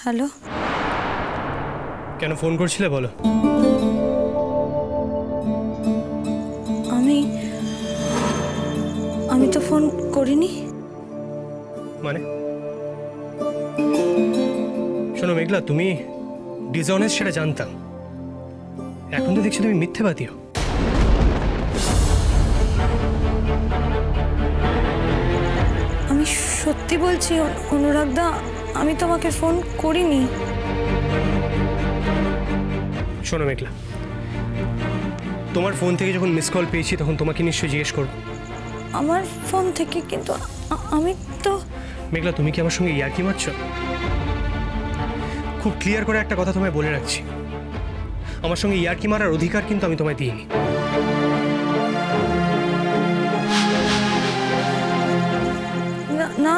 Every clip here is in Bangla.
হ্যালো, কেন ফোন করছিলে বলো? আমি তো ফোন করিনি। মানে শোনো মেঘলা, তুমি ডিসঅনেস্ট সেটা জানতাম, এখন তো দেখছি তুমি মিথ্যেবাদীও। আমি সত্যি বলছি অনুরাগ দা, আমি তোমাকে ফোন করিনি। শোনো মেঘলা, তোমার ফোন থেকে যখন মিস কল পেয়েছি তখন তোমাকে নিশ্চয়ই জিজ্ঞেস করবো। আমার ফোন থেকে? কিন্তু আমি তো। মেঘলা, তুমি কি আমার সঙ্গে ইয়ার্কি মারছো? খুব ক্লিয়ার করে একটা কথা তোমায় বলে রাখছি, আমার সঙ্গে ইয়ার্কি মারার অধিকার কিন্তু আমি তোমায় দিইনি। না,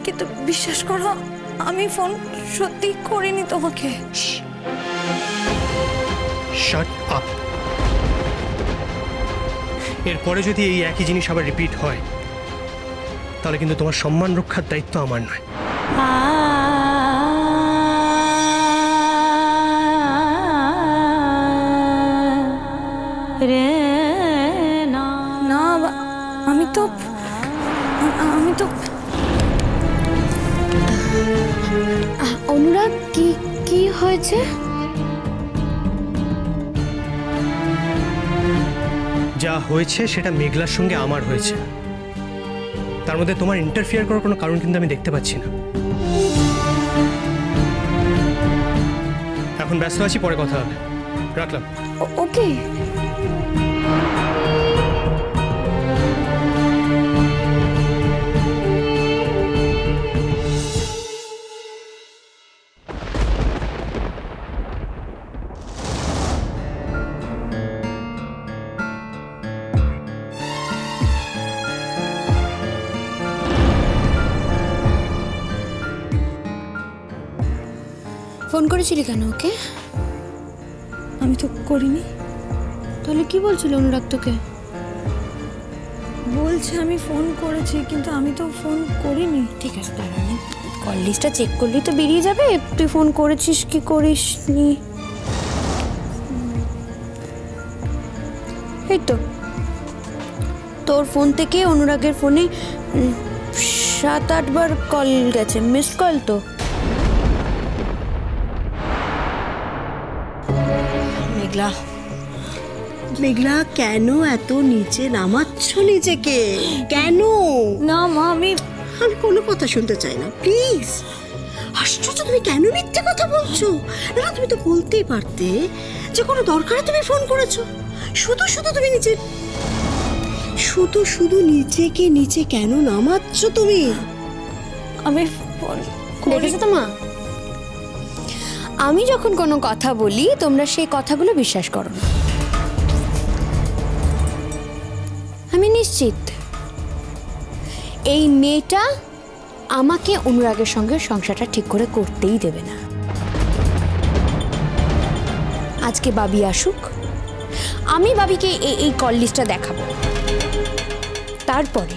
কিন্তু বিশ্বাস করো, আমি ফোন সত্যি করিনি তোমাকে। Shut up. এরপরে যদি এই একই জিনিস আবার রিপিট হয় তাহলে কিন্তু তোমার সম্মান রক্ষার দায়িত্ব আমার নয়। না, আমি তো অনুরাগ, কি হয়েছে? যা হয়েছে সেটা মেঘলার সঙ্গে আমার হয়েছে, তার মধ্যে তোমার ইন্টারফিয়ার করার কোনো কারণ কিন্তু আমি দেখতে পাচ্ছি না। এখন ব্যস্ত আছি, পরে কথা হবে, রাখলাম। ওকে। ফোন করেছিলি কেন ওকে? আমি তো করিনি। তাহলে কি বলছিল অনুরাগ তোকে? বলছে আমি ফোন করেছি, কিন্তু আমি তো ফোন করিনি। ঠিক আছে, দাঁড়ানি, কল লিস্টটা চেক করলেই তো বেরিয়ে যাবে তুই ফোন করেছিস কি করিসনি। এই তো তোর ফোন থেকে অনুরাগের ফোনে 7-8 বার কল গেছে, মিসড কল তো। মেঘলা, কেন এত নিচে নামাচ্ছ নিজেকে? কেন? না মা, আমি কোনো কথা শুনতে চাই না, প্লিজ। আশ্চর্য, তুমি কেন মিথ্যে কথা বলছো? না, তুমি তো বলতেই পারতে যে কোনো দরকারে তুমি ফোন করেছো। শুধু শুধু নিজেকে নিচে কেন নামাচ্ছ তুমি? আমি ফোন দেখেছো তো মা, আমি যখন কোনো কথা বলি তোমরা সেই কথাগুলো বিশ্বাস করো না। আমি নিশ্চিত এই মেয়েটা আমাকে অনুরাগের সঙ্গে সংসারটা ঠিক করে করতেই দেবে না। আজকে বাবি আসুক, আমি বাবিকে এই কল লিস্টটা দেখাবো, তারপরে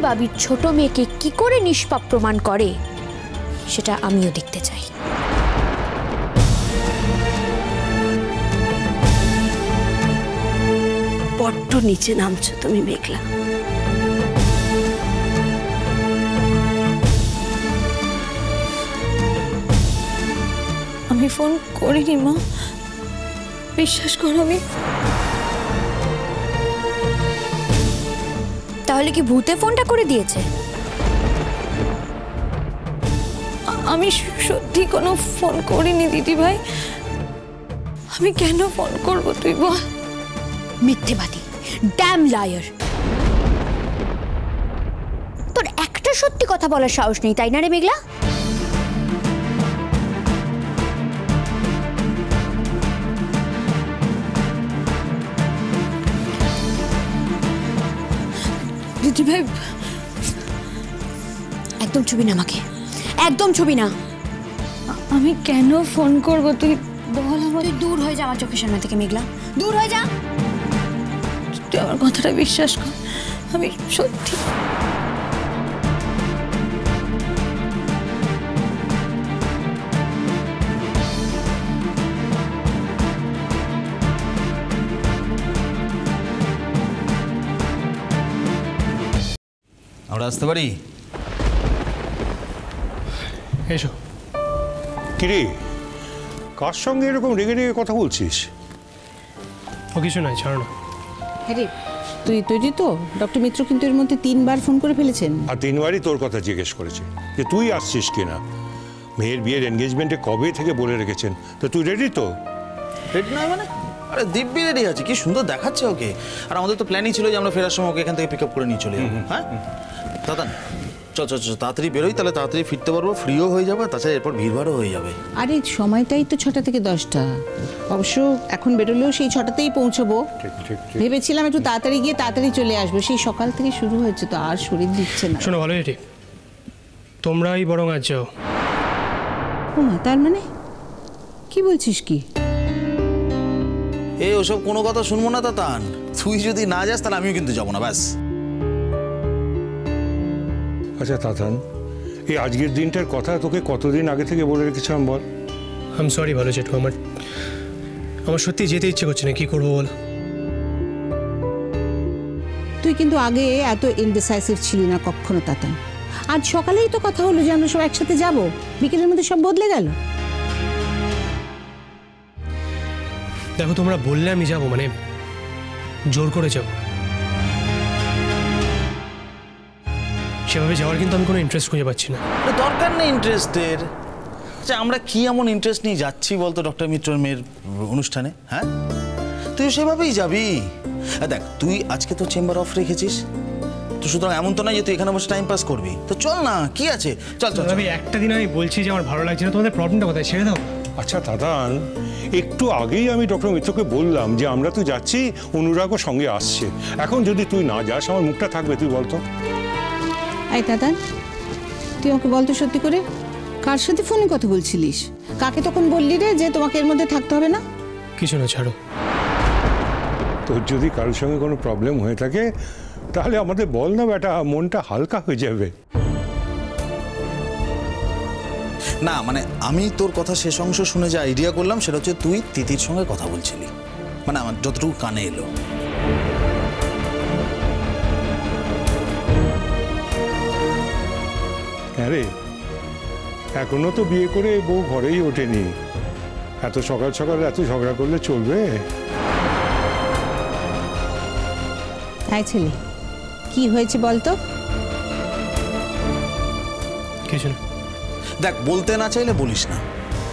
বাবির ছোট মেয়েকে কি করে নিষ্পাপ প্রমাণ করে সেটা আমিও দেখতে চাই। বড্ড নিচে নামছো তুমি মেঘলা। আমি ফোন করিনি মা, বিশ্বাস করো। আমি তাহলে কি ভূতে ফোনটা করে দিয়েছে? আমি সত্যি কোনো ফোন করিনি দিদি ভাই। আমি কেন ফোন করব তুই বল? মিথ্যেবাদী, ড্যাম লায়ার। তোর একটা সত্যি কথা বলার সাহস নেই, তাই না রে মেঘলা? দিদি ভাই, একদম ছবি না আমাকে, একদম ছবি না। আমি কেন ফোন করব তুই বল আমার। তুই দূর হয়ে যা আমার চোখের সামনে থেকে মেঘলা, দূর হয়ে যা। তুই আমার কথাটা বিশ্বাস কর, আমি সত্যি। আমরা আসতে পারি? এসো। কিরে, কার সঙ্গে এরকম রেগে রেগে কথা বলছিস? ও কিছু নয়, ছাড়ো না। হ্যাঁ রে, তুই তৈরি তো? ডক্টর মিত্র কিন্তু এর মধ্যে 3 বার ফোন করে ফেলেছেন। আর 3 বারই তোর কথা জিজ্ঞেস করেছে যে তুই আসছিস কিনা। মেয়ের বিয়ের এনগেজমেন্টে কবে থেকে বলে রেখেছেন, তো তুই রেডি তো? রেডি নয় মানে? আরে দিব্যি রেডি আছে, কি সুন্দর দেখাচ্ছে ওকে। আর আমাদের তো প্ল্যানই ছিল যে আমরা ফেরার সময় ওকে এখান থেকে পিক আপ করে নিয়ে চলে যাবো। হ্যাঁ দাদা, চল চল চল, তাড়াতাড়ি বেরোই, তাহলে তাড়াতাড়ি ফিরতে পারবো, ফ্রিও হয়ে যাবে, তাছাড়া এরপর ভিড়ভাড়ও হয়ে যাবে। আরে সময়টাই তো 6টা থেকে 10টা। অবশ্য এখন বেরোলেও সেই 6টাতেই পৌঁছবো। ভেবেছিলাম একটু তাড়াতাড়ি গিয়ে তাড়াতাড়ি চলে আসবো, সেই সকাল থেকে শুরু হয়েছে তো আর শরীর দিচ্ছে না। শোনো ভালো ঠিক, তোমরাই বরং আজ যাও। ও মা, তার মানে কি বলছিস কি? এ ওসব কোনো কথা শুনবো না তাতান, তুই যদি না যাস তাহলে আমিও কিন্তু যাবো না, ব্যাস। আচ্ছা তাতান, এই আজকের দিনটার কথা তোকে কতদিন আগে থেকে বলে রেখেছিলাম বল? আই এম সরি ভালো জেঠু, আমার সত্যি যেতে ইচ্ছে করছে না, কি করবো বল। তুই কিন্তু আগে এত ইনডিসাইসিভ ছিলি না কখনো তাতান। আজ সকালেই তো কথা হলো যে আমরা সব একসাথে যাব, বিকেলের মধ্যে সব বদলে গেল। দেখো, তোমরা বললে আমি যাবো, মানে জোর করে যাব, সেভাবে যাওয়ার কিন্তু আমি কোনো ইন্টারেস্ট খুঁজে পাচ্ছি না। দরকার নেই ইন্টারেস্টের। আচ্ছা আমরা কি এমন ইন্টারেস্ট নিয়ে যাচ্ছি বলতো ডক্টর মিত্রর মেয়ের অনুষ্ঠানে? হ্যাঁ, তুই সেভাবেই যাবি। দেখ, তুই আজকে তো চেম্বার অফ রেখেছিস, তো সুতরাং এমন তো নয় যে তুই এখানে বসে টাইম পাস করবি। তো চল না, কি আছে, চল চল। আমি একটা দিন আমি বলছি যে আমার ভালো লাগছে না, তোমাদের প্রবলেমটা কোথায়, ছেড়ে দাও। আচ্ছা দাদান, একটু আগেই আমি ডক্টর মিত্রকে বললাম যে আমরা তো যাচ্ছি, অনুরাগও সঙ্গে আসছে। এখন যদি তুই না যাস আমার মুখটা থাকবে, তুই বলতো? আই দাদা, তুই আমাকে বলতো সত্যি করে, কার সাথে ফোনে কথা বলছিলিস? কাকে তখন বললি রে যে তোমাকে এর মধ্যে থাকতে হবে না? কিছু না, ছাড়ো। তোর যদি কারোর সঙ্গে কোনো প্রবলেম হয়ে থাকে তাহলে আমাদের বল না বেটা, মনটা হালকা হয়ে যাবে। না মানে আমি তোর কথা শেষ অংশ শুনে যে আইডিয়া করলাম সেটা হচ্ছে তুই তিতির সঙ্গে কথা বলছিলি, মানে আমার যতটুকু কানে এলো। হ্যাঁ রে, এখনো তো বিয়ে করে বউ ঘরেই ওঠেনি, এত সকাল সকাল এত ঝগড়া করলে চলবে? আয় ছেলে, কি হয়েছে বলতো? কিছু না। দেখ, বলতে না চাইলে বলিস না,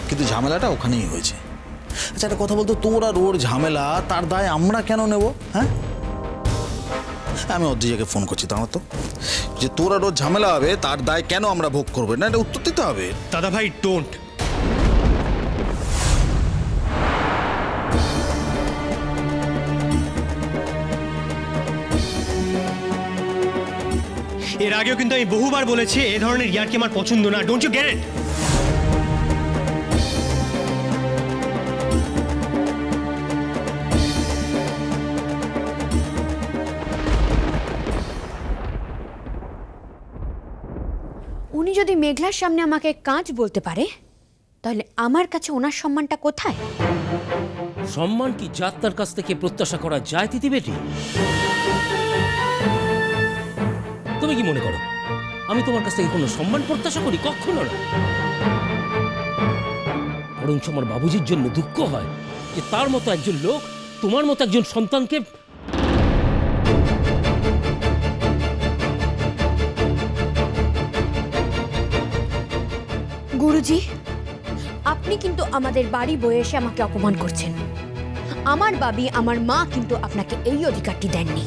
কিন্তু ঝামেলাটা ওখানেই হয়েছে। আচ্ছা একটা কথা বলতো, তোর আর ওর ঝামেলা, তার দায় আমরা কেন নেব? হ্যাঁ, আমি অদ্রিজাকে ফোন করছি, তাহলে তো যে তোর আর ওর ঝামেলা হবে তার দায় কেন আমরা ভোগ করবো না, এটা উত্তর দিতে হবে। দাদা ভাই, ডোন্ট। এর আগেও কিন্তু আমি বহুবার বলেছি এই ধরনের ইয়ার্কি আমার পছন্দ না। Don't you get it? উনি যদি মেঘলার সামনে আমাকে কাঁচ বলতে পারে, তাহলে আমার কাছে ওনার সম্মানটা কোথায়? সম্মান কি যাত্রার কাছ থেকে প্রত্যাশা করা যায় তিতি বেটি? তুমি কি মনে করো আমি তোমার কাছ থেকে কোনো সম্মান প্রত্যাশা করি? কখনো না। বরং আমার বাবুজির জন্য দুঃখ হয় যে তার মতো একজন লোক তোমার মতো একজন সন্তানকে। গুরুজি, আপনি কিন্তু আমাদের বাড়ি বয়ে এসে আমাকে অপমান করছেন। আমার বাবি, আমার মা কিন্তু আপনাকে এই অধিকারটি দেননি।